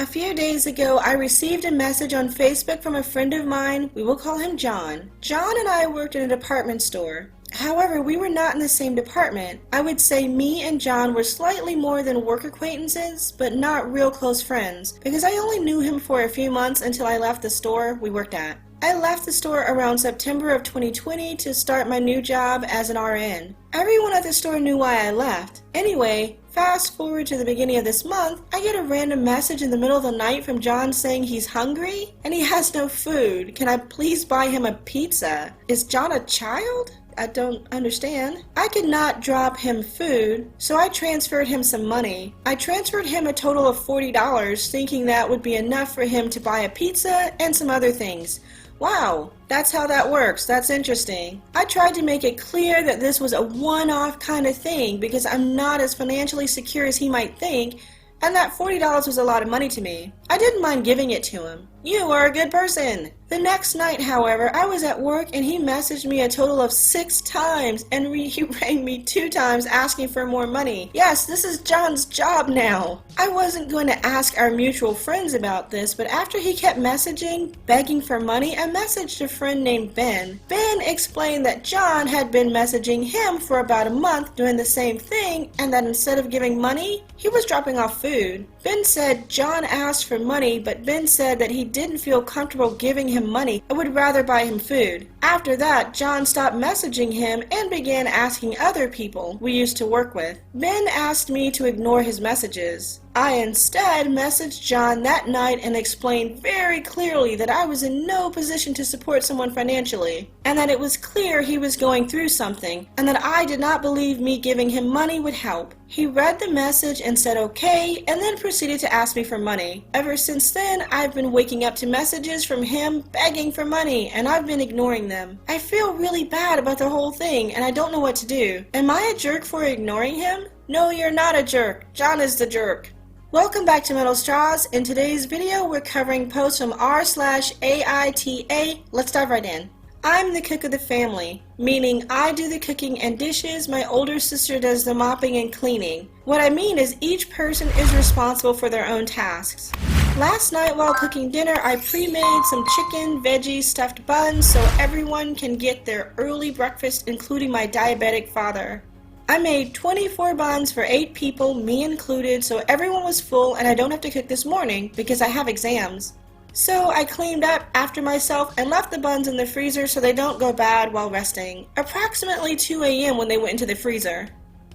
A few days ago, I received a message on Facebook from a friend of mine. We will call him John. John and I worked in a department store. However, we were not in the same department. I would say me and John were slightly more than work acquaintances, but not real close friends, because I only knew him for a few months until I left the store we worked at. I left the store around September of 2020 to start my new job as an RN. Everyone at the store knew why I left. Anyway, fast forward to the beginning of this month, I get a random message in the middle of the night from John saying he's hungry and he has no food. Can I please buy him a pizza? Is John a child? I don't understand. I could not drop him food, so I transferred him some money. I transferred him a total of $40, thinking that would be enough for him to buy a pizza and some other things. Wow, that's how that works. That's interesting. I tried to make it clear that this was a one-off kind of thing because I'm not as financially secure as he might think, and that $40 was a lot of money to me. I didn't mind giving it to him. You are a good person. The next night, however, I was at work and he messaged me a total of 6 times and he rang me 2 times asking for more money. Yes, this is John's job now. I wasn't going to ask our mutual friends about this, but after he kept messaging, begging for money, I messaged a friend named Ben. Ben explained that John had been messaging him for about a month doing the same thing and that instead of giving money, he was dropping off food. Ben said John asked for money, but Ben said that he didn't feel comfortable giving him money and would rather buy him food. After that, John stopped messaging him and began asking other people we used to work with. Ben asked me to ignore his messages. I instead messaged John that night and explained very clearly that I was in no position to support someone financially, and that it was clear he was going through something, and that I did not believe me giving him money would help. He read the message and said okay, and then proceeded to ask me for money. Ever since then, I've been waking up to messages from him begging for money, and I've been ignoring them. I feel really bad about the whole thing, and I don't know what to do. Am I a jerk for ignoring him? No, you're not a jerk. John is the jerk. Welcome back to Metal Straws. In today's video, we're covering posts from r/AITA. Let's dive right in. I'm the cook of the family, meaning I do the cooking and dishes, my older sister does the mopping and cleaning. What I mean is each person is responsible for their own tasks. Last night while cooking dinner, I pre-made some chicken, veggies, stuffed buns so everyone can get their early breakfast, including my diabetic father. I made 24 buns for 8 people, me included, so everyone was full and I don't have to cook this morning because I have exams. So I cleaned up after myself and left the buns in the freezer so they don't go bad while resting. Approximately 2 a.m. when they went into the freezer.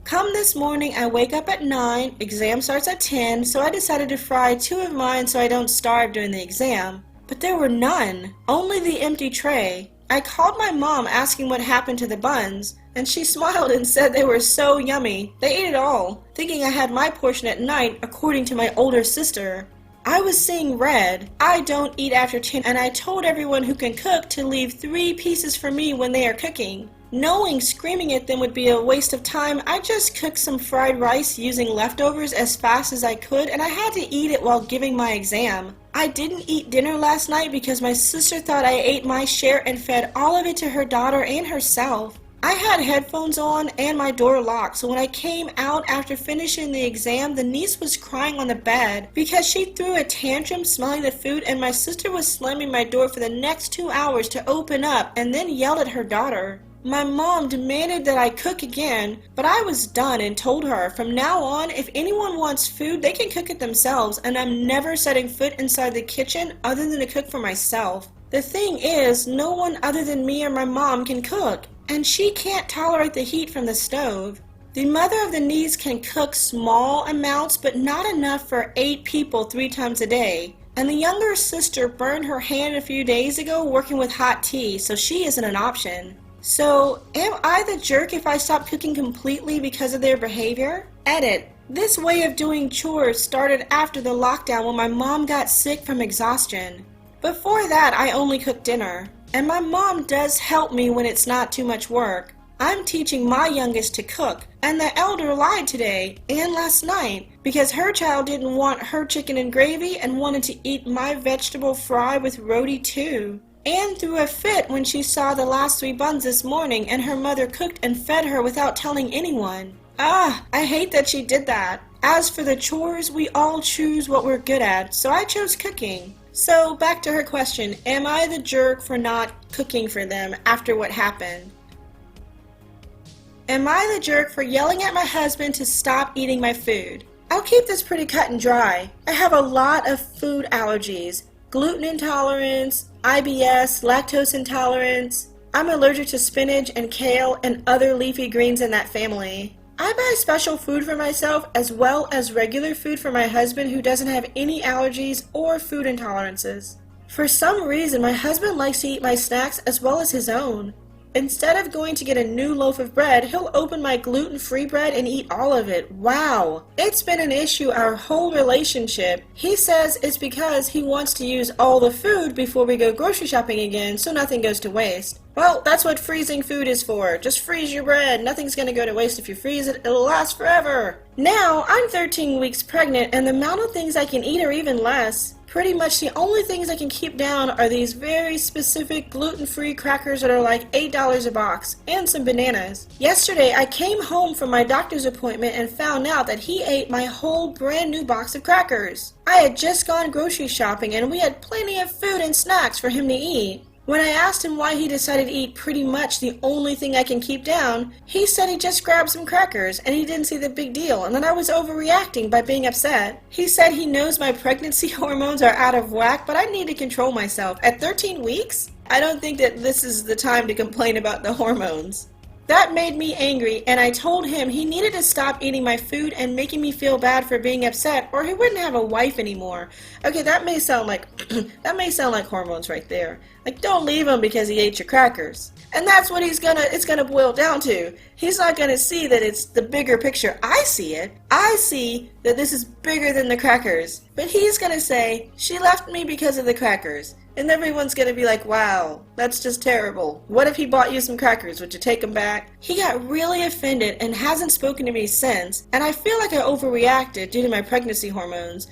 Come this morning, I wake up at 9, exam starts at 10, so I decided to fry 2 of mine so I don't starve during the exam. But there were none, only the empty tray. I called my mom asking what happened to the buns, and she smiled and said they were so yummy. They ate it all, thinking I had my portion at night, according to my older sister. I was seeing red. I don't eat after 10, and I told everyone who can cook to leave 3 pieces for me when they are cooking. Knowing screaming at them would be a waste of time, I just cooked some fried rice using leftovers as fast as I could, and I had to eat it while giving my exam. I didn't eat dinner last night because my sister thought I ate my share and fed all of it to her daughter and herself. I had headphones on and my door locked, so when I came out after finishing the exam, the niece was crying on the bed because she threw a tantrum smelling the food, and my sister was slamming my door for the next 2 hours to open up and then yelled at her daughter. My mom demanded that I cook again, but I was done and told her from now on if anyone wants food they can cook it themselves, and I'm never setting foot inside the kitchen other than to cook for myself. The thing is, no one other than me or my mom can cook, and she can't tolerate the heat from the stove. The mother of the niece can cook small amounts but not enough for 8 people 3 times a day. And the younger sister burned her hand a few days ago working with hot tea, so she isn't an option. So, am I the jerk if I stop cooking completely because of their behavior? Edit. This way of doing chores started after the lockdown when my mom got sick from exhaustion. Before that, I only cooked dinner. And my mom does help me when it's not too much work. I'm teaching my youngest to cook, and the elder lied today and last night because her child didn't want her chicken and gravy and wanted to eat my vegetable fry with roti too. And threw a fit when she saw the last 3 buns this morning and her mother cooked and fed her without telling anyone. I hate that she did that. As for the chores, we all choose what we're good at, so I chose cooking. So back to her question, am I the jerk for not cooking for them after what happened? Am I the jerk for yelling at my husband to stop eating my food? I'll keep this pretty cut and dry. I have a lot of food allergies. Gluten intolerance, IBS, lactose intolerance. I'm allergic to spinach and kale and other leafy greens in that family. I buy special food for myself as well as regular food for my husband who doesn't have any allergies or food intolerances. For some reason, my husband likes to eat my snacks as well as his own. Instead of going to get a new loaf of bread, he'll open my gluten-free bread and eat all of it. Wow! It's been an issue our whole relationship. He says it's because he wants to use all the food before we go grocery shopping again so nothing goes to waste. Well, that's what freezing food is for. Just freeze your bread. Nothing's going to go to waste if you freeze it. It'll last forever. Now, I'm 13 weeks pregnant and the amount of things I can eat are even less. Pretty much the only things I can keep down are these very specific gluten-free crackers that are like $8 a box, and some bananas. Yesterday, I came home from my doctor's appointment and found out that he ate my whole brand new box of crackers. I had just gone grocery shopping and we had plenty of food and snacks for him to eat. When I asked him why he decided to eat pretty much the only thing I can keep down, he said he just grabbed some crackers and he didn't see the big deal and that I was overreacting by being upset. He said he knows my pregnancy hormones are out of whack, but I need to control myself. At 13 weeks? I don't think that this is the time to complain about the hormones. That made me angry, and I told him he needed to stop eating my food and making me feel bad for being upset, or he wouldn't have a wife anymore. Okay, that may sound like hormones right there. Like, don't leave him because he ate your crackers. And that's what it's gonna boil down to. He's not gonna see that it's the bigger picture. I see it. I see that this is bigger than the crackers. But he's gonna say, she left me because of the crackers. And everyone's going to be like, wow, that's just terrible. What if he bought you some crackers? Would you take them back? He got really offended and hasn't spoken to me since. And I feel like I overreacted due to my pregnancy hormones.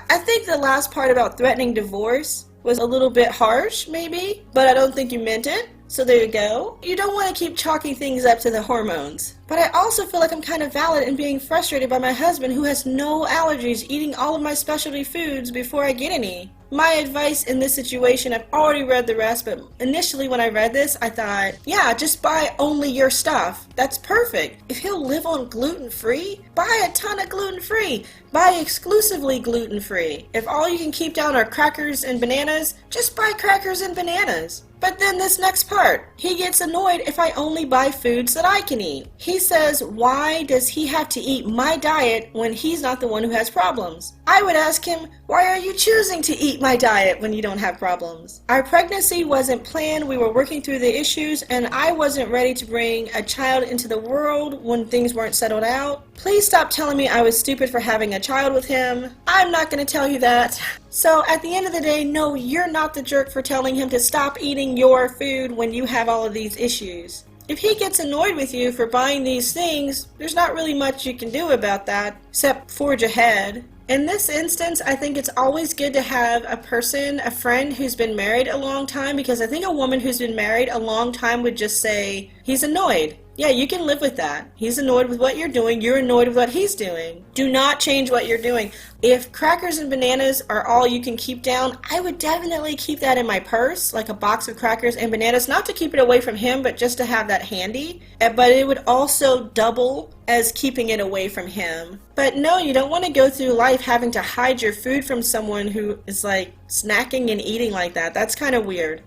I think the last part about threatening divorce was a little bit harsh, maybe. But I don't think you meant it. So there you go. You don't want to keep chalking things up to the hormones. But I also feel like I'm kind of valid in being frustrated by my husband who has no allergies eating all of my specialty foods before I get any. My advice in this situation, I've already read the rest, but initially when I read this, I thought, yeah, just buy only your stuff. That's perfect. If he'll live on gluten-free, buy a ton of gluten-free. Buy exclusively gluten-free. If all you can keep down are crackers and bananas, just buy crackers and bananas. But then this next part, he gets annoyed if I only buy foods that I can eat. He says, why does he have to eat my diet when he's not the one who has problems? I would ask him, why are you choosing to eat my diet when you don't have problems? Our pregnancy wasn't planned, we were working through the issues, and I wasn't ready to bring a child into the world when things weren't settled out. Please stop telling me I was stupid for having a child with him. I'm not going to tell you that. So at the end of the day, no, you're not the jerk for telling him to stop eating your food when you have all of these issues. If he gets annoyed with you for buying these things, there's not really much you can do about that, except forge ahead. In this instance, I think it's always good to have a friend who's been married a long time, because I think a woman who's been married a long time would just say, he's annoyed. Yeah, you can live with that. He's annoyed with what you're doing. You're annoyed with what he's doing. Do not change what you're doing. If crackers and bananas are all you can keep down, I would definitely keep that in my purse, like a box of crackers and bananas, not to keep it away from him, but just to have that handy. But it would also double as keeping it away from him. But no, you don't want to go through life having to hide your food from someone who is like snacking and eating like that. That's kind of weird.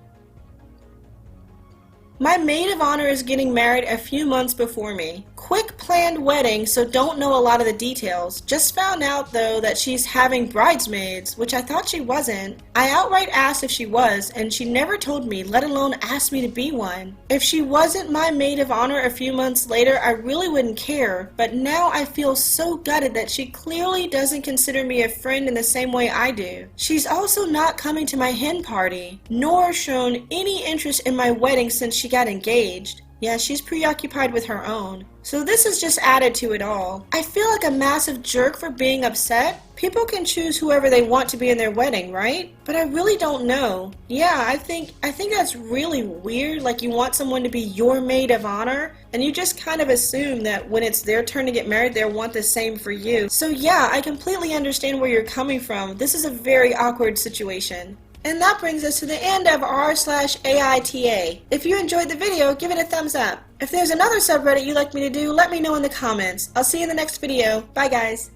My maid of honor is getting married a few months before me. Quick planned wedding, so don't know a lot of the details. Just found out though that she's having bridesmaids, which I thought she wasn't. I outright asked if she was, and she never told me, let alone asked me to be one. If she wasn't my maid of honor a few months later, I really wouldn't care, but now I feel so gutted that she clearly doesn't consider me a friend in the same way I do. She's also not coming to my hen party, nor shown any interest in my wedding since she got engaged. Yeah, she's preoccupied with her own. So this is just added to it all. I feel like a massive jerk for being upset. People can choose whoever they want to be in their wedding, right? But I really don't know. Yeah, I think that's really weird. Like, you want someone to be your maid of honor, and you just kind of assume that when it's their turn to get married, they'll want the same for you. So yeah, I completely understand where you're coming from. This is a very awkward situation. And that brings us to the end of r/AITA. If you enjoyed the video, give it a thumbs up. If there's another subreddit you'd like me to do, let me know in the comments. I'll see you in the next video. Bye guys.